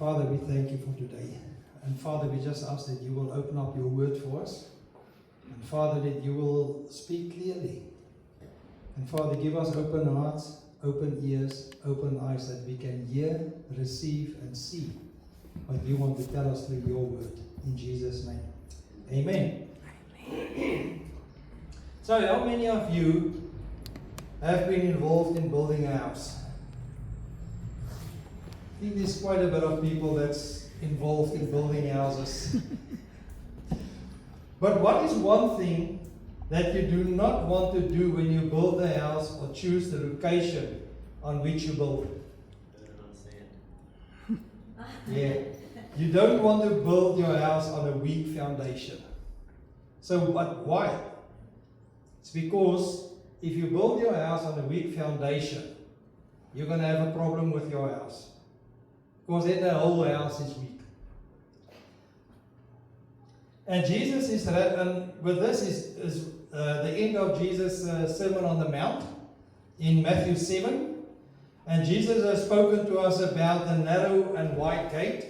Father, we thank you for today. And Father, we just ask that you will open up your word for us. And Father, that you will speak clearly. And Father, give us open hearts, open ears, open eyes, that we can hear, receive, and see what you want to tell us through your word. In Jesus' name. Amen. So, how many of you have been involved in building a house? I think there's quite a bit of people that's involved in building houses. But what is one thing that you do not want to do when you build a house or choose the location on which you build it? Yeah. You don't want to build your house on a weak foundation. So, but why? It's because if you build your house on a weak foundation, you're going to have a problem with your house. Because then the whole house is weak. And Jesus is, with this is the end of Jesus' Sermon on the Mount in Matthew 7. And Jesus has spoken to us about the narrow and wide gate,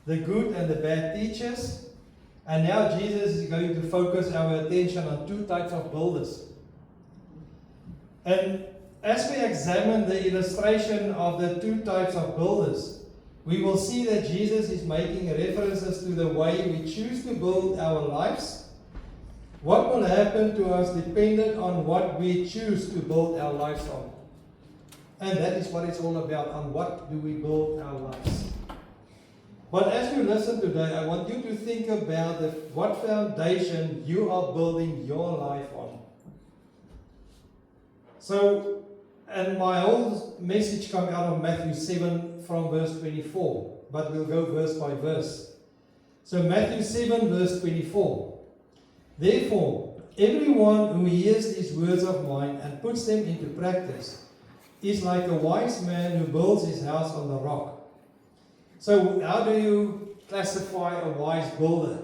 the good and the bad teachers. And now Jesus is going to focus our attention on two types of builders. And as we examine the illustration of the two types of builders, we will see that Jesus is making references to the way we choose to build our lives. What will happen to us dependent on what we choose to build our lives on. And that is what it's all about, on what do we build our lives. But as you listen today, I want you to think about what foundation you are building your life on. So, and my whole message comes out of Matthew 7 from verse 24, but we'll go verse by verse. So Matthew 7 verse 24. Therefore, everyone who hears these words of mine and puts them into practice is like a wise man who builds his house on the rock. So how do you classify a wise builder?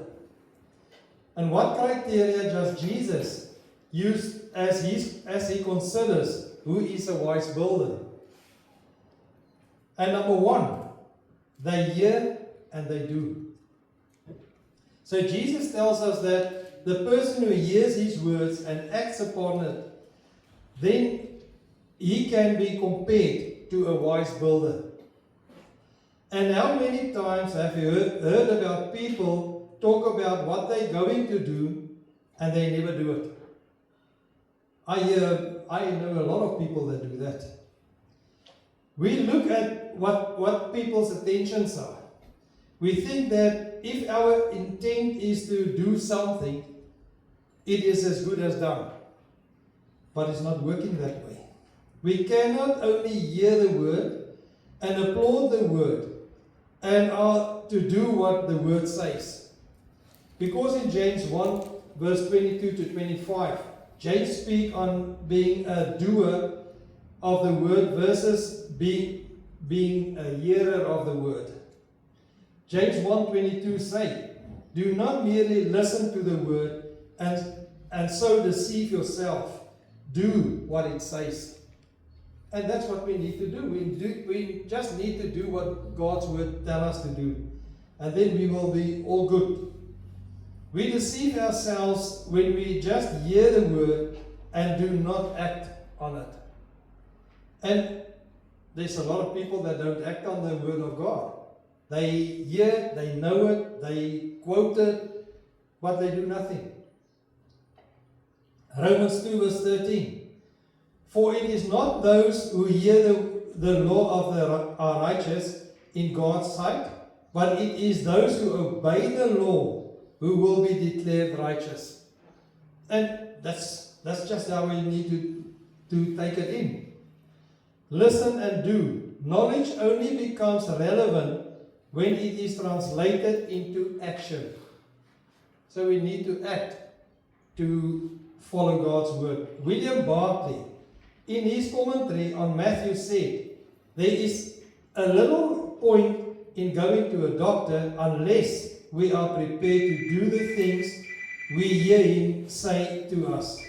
And what criteria does Jesus use as he considers who is a wise builder? And number one, they hear and they do. So Jesus tells us that the person who hears his words and acts upon it, then he can be compared to a wise builder. And how many times have you heard about people talk about what they're going to do and they never do it? I know a lot of people that do that. We look at what people's intentions are. We think that if our intent is to do something, it is as good as done. But it's not working that way. We cannot only hear the word and applaud the word and are to do what the word says. Because in James 1 verse 22 to 25, James speaks on being a doer of the word versus being a hearer of the word. James 1:22 say, do not merely listen to the word and so deceive yourself. Do what it says. And that's what we need to do. We just need to do what God's word tells us to do. And then we will be all good. We deceive ourselves when we just hear the word and do not act on it. And there's a lot of people that don't act on the word of God. They hear, they know it, they quote it, but they do nothing. Romans 2 verse 13. For it is not those who hear the law of are righteous in God's sight, but it is those who obey the law who will be declared righteous. And that's just how we need to take it in. Listen and do. Knowledge only becomes relevant when it is translated into action. So we need to act to follow God's word. William Barclay, in his commentary on Matthew, said, there is a little point in going to a doctor unless we are prepared to do the things we hear him say to us.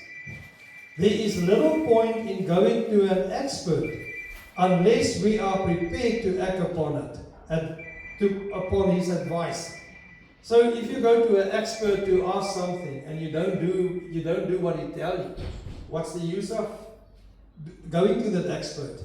There is little point in going to an expert unless we are prepared to act upon it. upon his advice. So if you go to an expert to ask something and you don't do what he tells you, what's the use of going to that expert?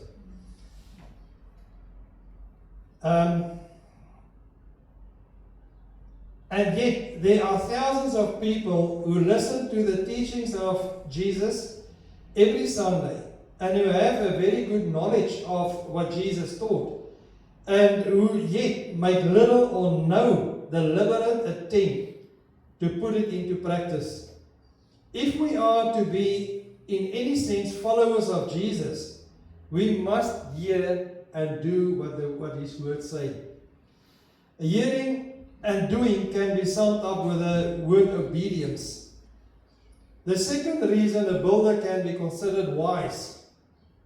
And yet there are thousands of people who listen to the teachings of Jesus every Sunday and who have a very good knowledge of what Jesus taught, and who yet make little or no deliberate attempt to put it into practice. If we are to be, in any sense, followers of Jesus, we must hear and do what his words say. Hearing and doing can be summed up with the word obedience. The second reason a builder can be considered wise: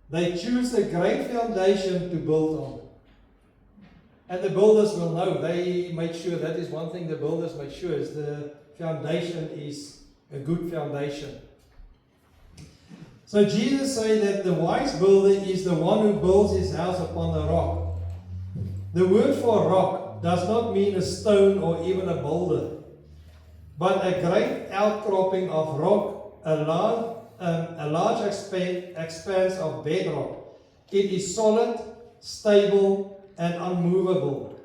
they choose a great foundation to build on. And the builders will know, they make sure, that is one thing the builders make sure, is the foundation is a good foundation. So Jesus said that the wise builder is the one who builds his house upon a rock. The word for rock does not mean a stone or even a boulder, but a great outcropping of rock, a large expanse of bedrock. It is solid, stable, and unmovable.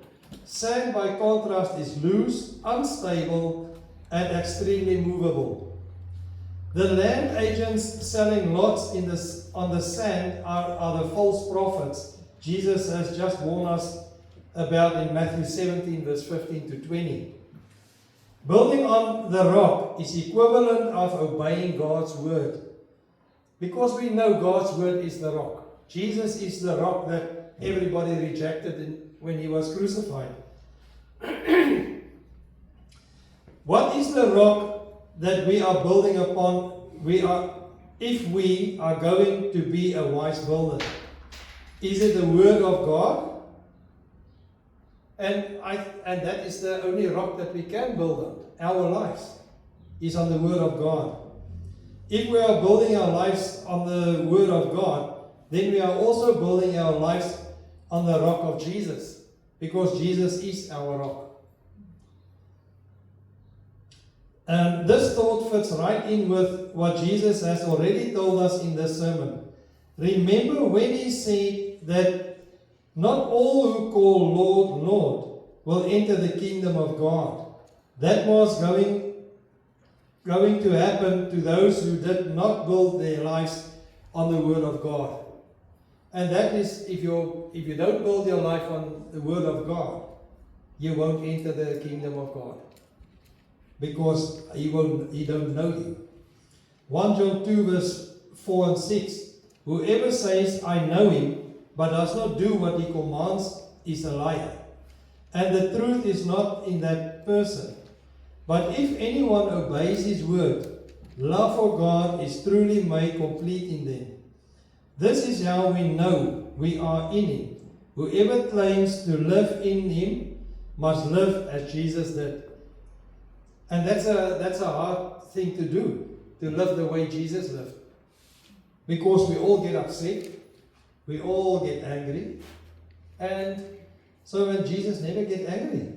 Sand, by contrast, is loose, unstable, and extremely movable. The land agents selling lots on the sand are the false prophets Jesus has just warned us about in Matthew 17, verse 15 to 20. Building on the rock is equivalent of obeying God's word, because we know God's word is the rock. Jesus is the rock that everybody rejected when he was crucified. What is the rock that we are building upon? If we are going to be a wise builder, is it the word of God? And that is the only rock that we can build on. Our lives is on the word of God. If we are building our lives on the word of God, then we are also building our lives on the rock of Jesus, because Jesus is our rock. This thought fits right in with what Jesus has already told us in this sermon. Remember when he said that not all who call Lord, Lord will enter the kingdom of God. That was going to happen to those who did not build their lives on the word of God. And that is, if you don't build your life on the word of God, you won't enter the kingdom of God, because he don't know you. 1 John 2 verse 4 and 6. Whoever says, I know him, but does not do what he commands, is a liar, and the truth is not in that person. But if anyone obeys his word, love for God is truly made complete in them. This is how we know we are in him. Whoever claims to live in him must live as Jesus did. And that's a hard thing to do, to live the way Jesus lived. Because we all get upset, we all get angry, and so when Jesus never get angry.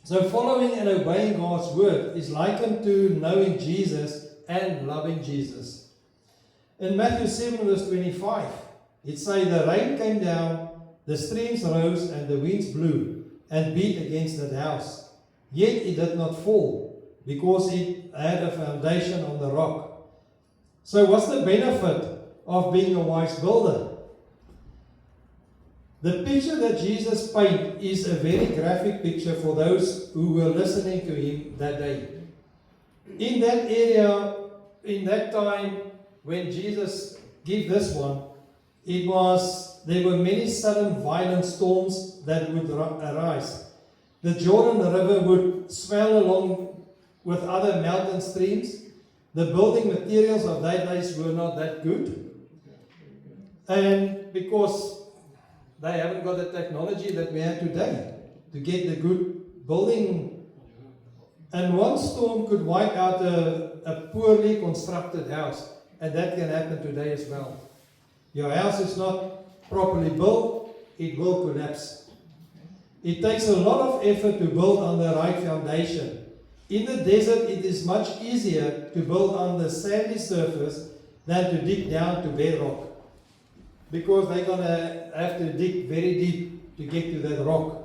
So following and obeying God's word is likened to knowing Jesus and loving Jesus. In Matthew 7 verse 25, it says, the rain came down, the streams rose, and the winds blew and beat against that house. Yet it did not fall, because it had a foundation on the rock. So what's the benefit of being a wise builder? The picture that Jesus painted is a very graphic picture for those who were listening to him that day. In that area, in that time when Jesus gave this one, there were many sudden violent storms that would arise. The Jordan River would swell along with other mountain streams. The building materials of that days were not that good. And because they haven't got the technology that we have today to get the good building. And one storm could wipe out a poorly constructed house. And that can happen today as well. Your house is not properly built, it will collapse. It takes a lot of effort to build on the right foundation. In the desert, it is much easier to build on the sandy surface than to dig down to bedrock, because they're going to have to dig very deep to get to that rock.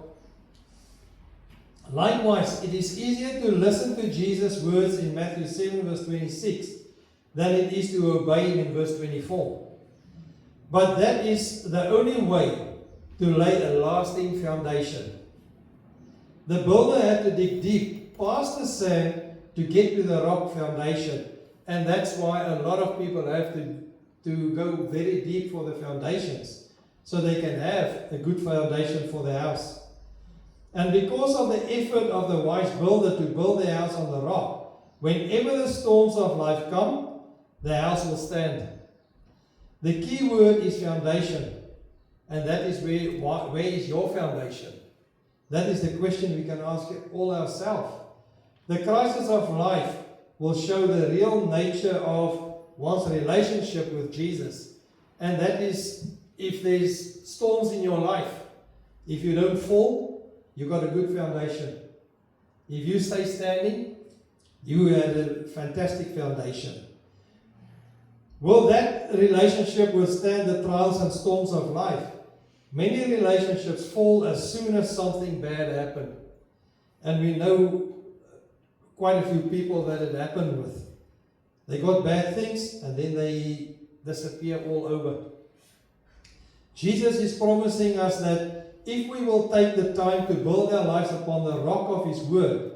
Likewise, it is easier to listen to Jesus' words in Matthew 7 verse 26 than it is to obey him in verse 24. But that is the only way to lay a lasting foundation. The builder had to dig deep past the sand to get to the rock foundation. And that's why a lot of people have to go very deep for the foundations, so they can have a good foundation for the house. And because of the effort of the wise builder to build the house on the rock, whenever the storms of life come, the house will stand. The key word is foundation. And that is where is your foundation? That is the question we can ask all ourselves. The crisis of life will show the real nature of one's relationship with Jesus. And that is, if there's storms in your life, if you don't fall, you've got a good foundation. If you stay standing, you had a fantastic foundation. Will that relationship withstand the trials and storms of life? Many relationships fall as soon as something bad happened. And we know quite a few people that it happened with. They got bad things and then they disappear all over. Jesus is promising us that if we will take the time to build our lives upon the rock of His Word,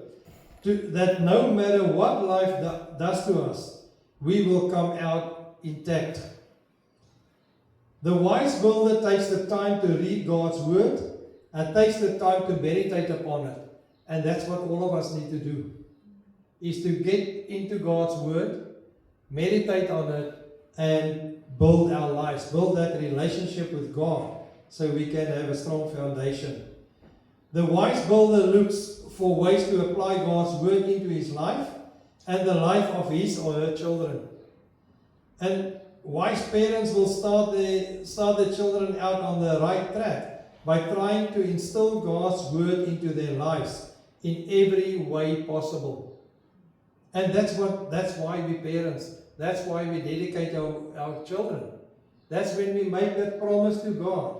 that no matter what life does to us, we will come out intact. The wise builder takes the time to read God's Word and takes the time to meditate upon it. And that's what all of us need to do, is to get into God's Word, meditate on it, and build our lives, build that relationship with God, so we can have a strong foundation. The wise builder looks for ways to apply God's Word into his life and the life of his or her children. And wise parents will start their children out on the right track by trying to instill God's Word into their lives in every way possible. And that's why we parents, that's why we dedicate our children. That's when we make that promise to God,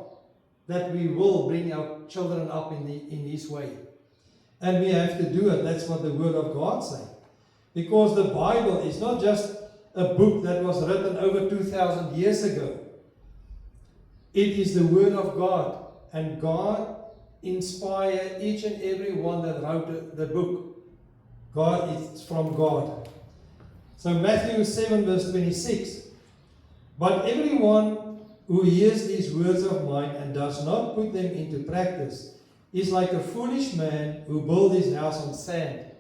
that we will bring our children up in His way. And we have to do it. That's what the Word of God says. Because the Bible is not just a book that was written over 2,000 years ago. It is the Word of God. And God inspired each and every one that wrote the book. God is from God. So Matthew 7 verse 26. But everyone who hears these words of mine and does not put them into practice is like a foolish man who built his house on sand.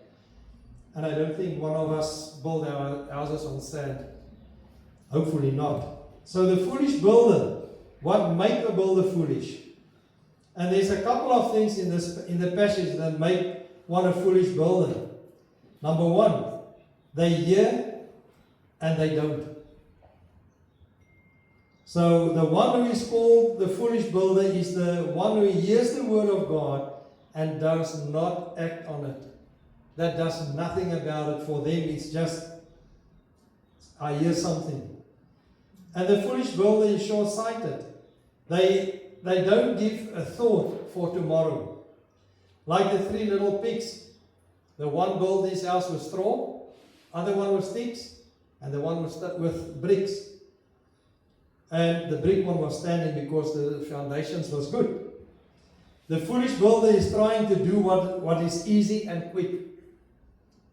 And I don't think one of us build our houses on sand. Hopefully not. So the foolish builder, what make a builder foolish? And there's a couple of things in the passage that make one a foolish builder. Number one, they hear and they don't. So the one who is called the foolish builder is the one who hears the word of God and does not act on it. That does nothing about it. For them it's just, I hear something. And the foolish builder is short-sighted. They don't give a thought for tomorrow. Like the three little pigs. The one built his house with straw, other one with sticks, and the one with bricks. And the brick one was standing because the foundations was good. The foolish builder is trying to do what is easy and quick.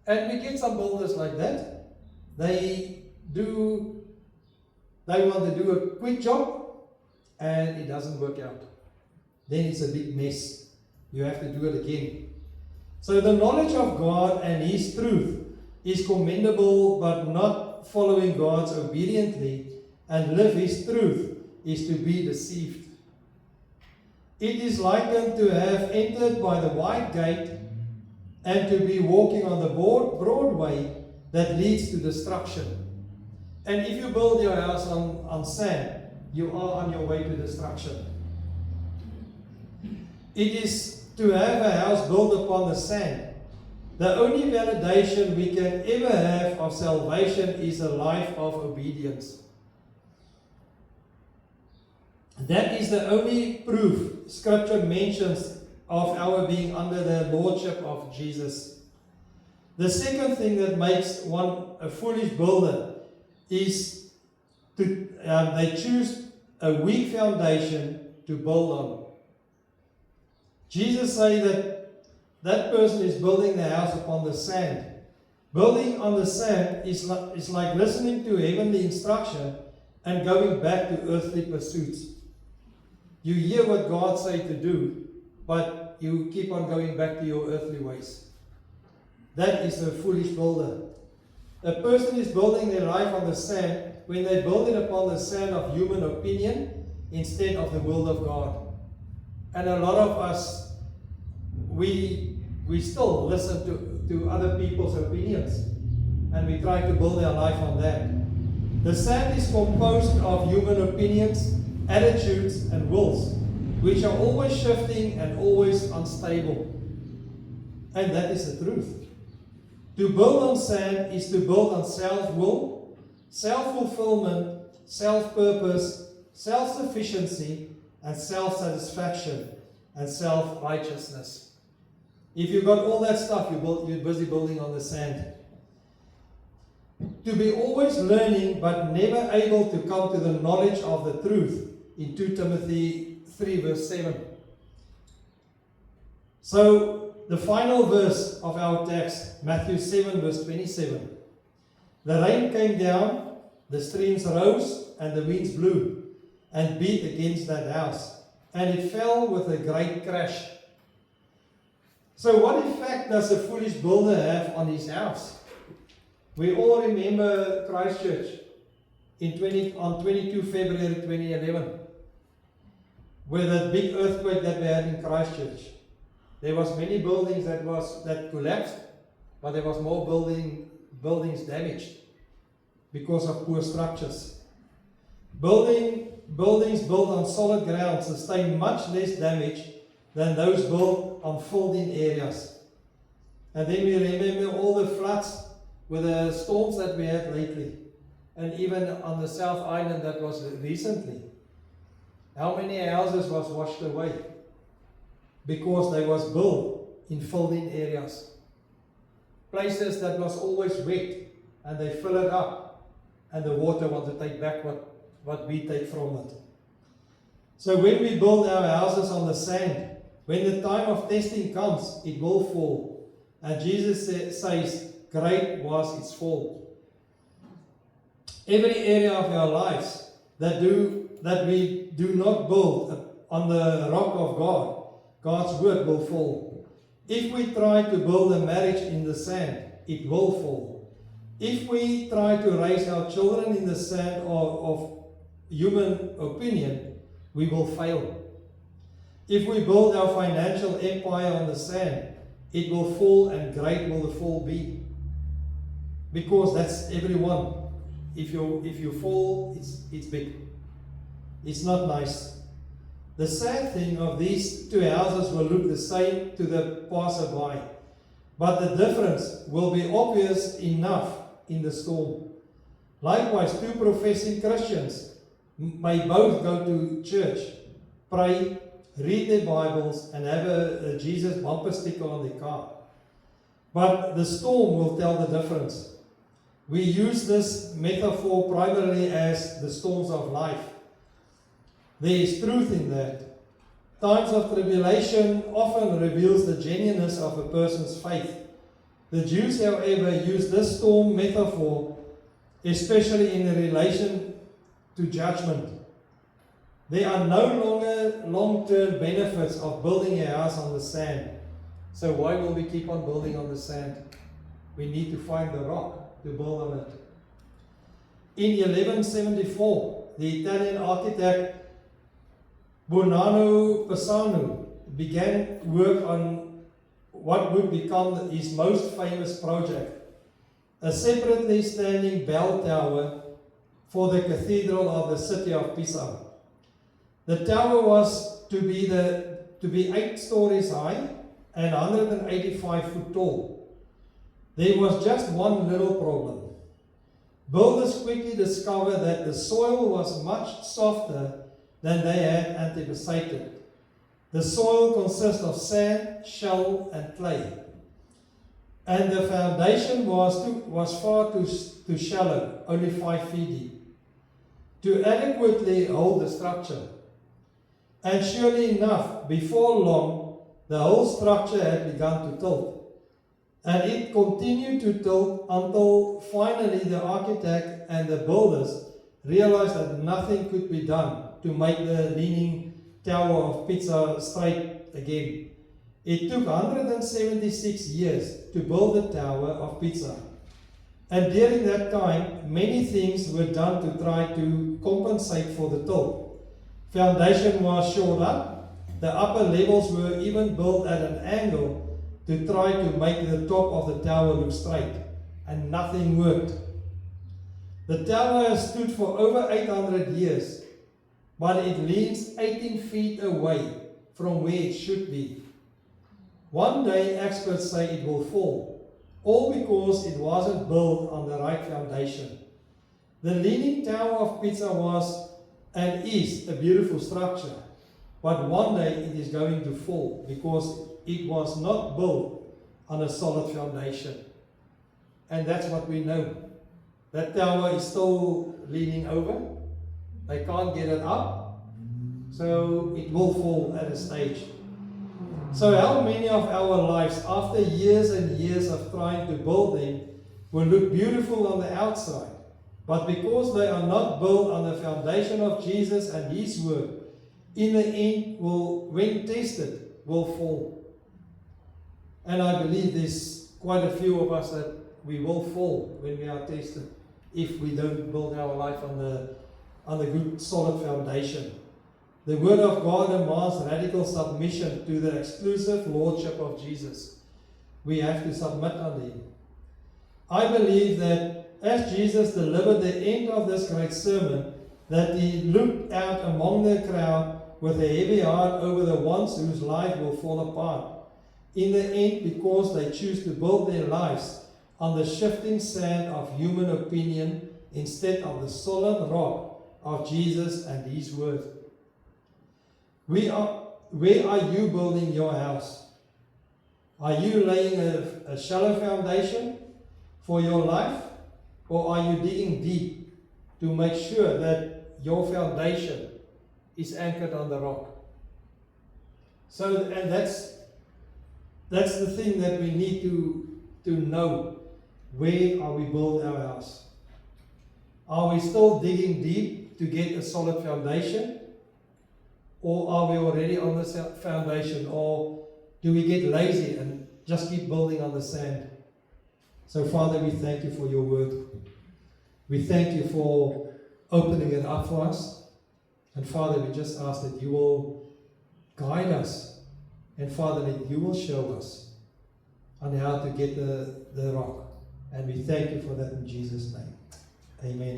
And we get some builders like that. They want to do a quick job and it doesn't work out. Then it's a big mess. You have to do it again. So the knowledge of God and His truth is commendable, but not following God's obediently and live His truth is to be deceived. It is likened to have entered by the wide gate and to be walking on the broad way that leads to destruction. And if you build your house on sand, you are on your way to destruction. It is to have a house built upon the sand. The only validation we can ever have of salvation is a life of obedience. That is the only proof Scripture mentions of our being under the lordship of Jesus. The second thing that makes one a foolish builder is they choose a weak foundation to build on. Jesus says that person is building the house upon the sand. Building on the sand is like listening to heavenly instruction and going back to earthly pursuits. You hear what God says to do, but you keep on going back to your earthly ways. That is a foolish builder. A person is building their life on the sand when they build it upon the sand of human opinion instead of the will of God. And a lot of us, we still listen to other people's opinions, and we try to build our life on that. The sand is composed of human opinions, attitudes, and wills, which are always shifting and always unstable. And that is the truth. To build on sand is to build on self-will, self-fulfillment, self-purpose, self-sufficiency, and self-satisfaction, and self-righteousness. If you've got all that stuff, you're busy building on the sand. To be always learning but never able to come to the knowledge of the truth in 2 Timothy 3 verse 7. So the final verse of our text, Matthew 7 verse 27. The rain came down, the streams rose, and the winds blew and beat against that house, and it fell with a great crash. So what effect does a foolish builder have on his house? We all remember Christchurch on 22 February 2011, where that big earthquake that we had in Christchurch. There was many buildings that collapsed, but there was more buildings damaged because of poor structures. Buildings built on solid ground sustain much less damage than those built on filled-in areas. And then we remember all the floods with the storms that we had lately, and even on the South Island that was recently. How many houses was washed away because they was built in filled-in areas, places that was always wet, and they fill it up, and the water want to take back what we take from it. So when we build our houses on the sand, when the time of testing comes, it will fall. And Jesus says, great was its fall. Every area of our lives that we do not build on the rock of God, God's word will fall. If we try to build a marriage in the sand, it will fall. If we try to raise our children in the sand of human opinion, we will fail. If we build our financial empire on the sand, it will fall, and great will the fall be. Because that's everyone. If you fall, it's big. It's not nice. The sad thing of these two houses will look the same to the passerby, but the difference will be obvious enough in the storm. Likewise, two professing Christians may both go to church, pray, read their Bibles, and have a Jesus bumper sticker on their car. But the storm will tell the difference. We use this metaphor primarily as the storms of life. There is truth in that. Times of tribulation often reveals the genuineness of a person's faith. The Jews, however, use this storm metaphor, especially in relation to judgment. There are no longer long-term benefits of building a house on the sand. So why will we keep on building on the sand? We need to find the rock to build on it. In 1174, the Italian architect Bonanno Pisano began work on what would become his most famous project, a separately standing bell tower for the cathedral of the city of Pisa. The tower was to be the to be 8 stories high and 185 foot tall. There was just one little problem. Builders quickly discovered that the soil was much softer than they had anticipated. The soil consists of sand, shell, and clay. And the foundation was far too shallow, only 5 feet deep, to adequately hold the structure. And surely enough, before long, the whole structure had begun to tilt. And it continued to tilt until finally the architect and the builders realized that nothing could be done to make the Leaning Tower of Pisa straight again. It took 176 years to build the Tower of Pisa. And during that time, many things were done to try to compensate for the tilt. Foundation was shored up. The upper levels were even built at an angle to try to make the top of the tower look straight. And nothing worked. The tower has stood for over 800 years, but it leans 18 feet away from where it should be. One day, experts say it will fall, all because it wasn't built on the right foundation. The Leaning Tower of Pisa was and is a beautiful structure, but one day it is going to fall because it was not built on a solid foundation. And that's what we know. That tower is still leaning over. They can't get it up, so it will fall at a stage. So how many of our lives, after years and years of trying to build them, will look beautiful on the outside, but because they are not built on the foundation of Jesus and His Word, in the end, when tested, will fall. And I believe there's quite a few of us that we will fall when we are tested if we don't build our life on the good, solid foundation. The Word of God demands radical submission to the exclusive Lordship of Jesus. We have to submit unto Him. I believe that as Jesus delivered the end of this great sermon, that He looked out among the crowd with a heavy heart over the ones whose life will fall apart. In the end, because they choose to build their lives on the shifting sand of human opinion instead of the solid rock of Jesus and His Word. Where are you building your house? Are you laying a shallow foundation for your life? Or are you digging deep to make sure that your foundation is anchored on the rock? And that's the thing that we need to know. Where are we building our house? Are we still digging deep to get a solid foundation? Or are we already on the foundation? Or do we get lazy and just keep building on the sand? So Father, we thank You for Your Word. We thank You for opening it up for us. And Father, we just ask that You will guide us. And Father, that You will show us on how to get the rock. And we thank You for that in Jesus' name. Amen.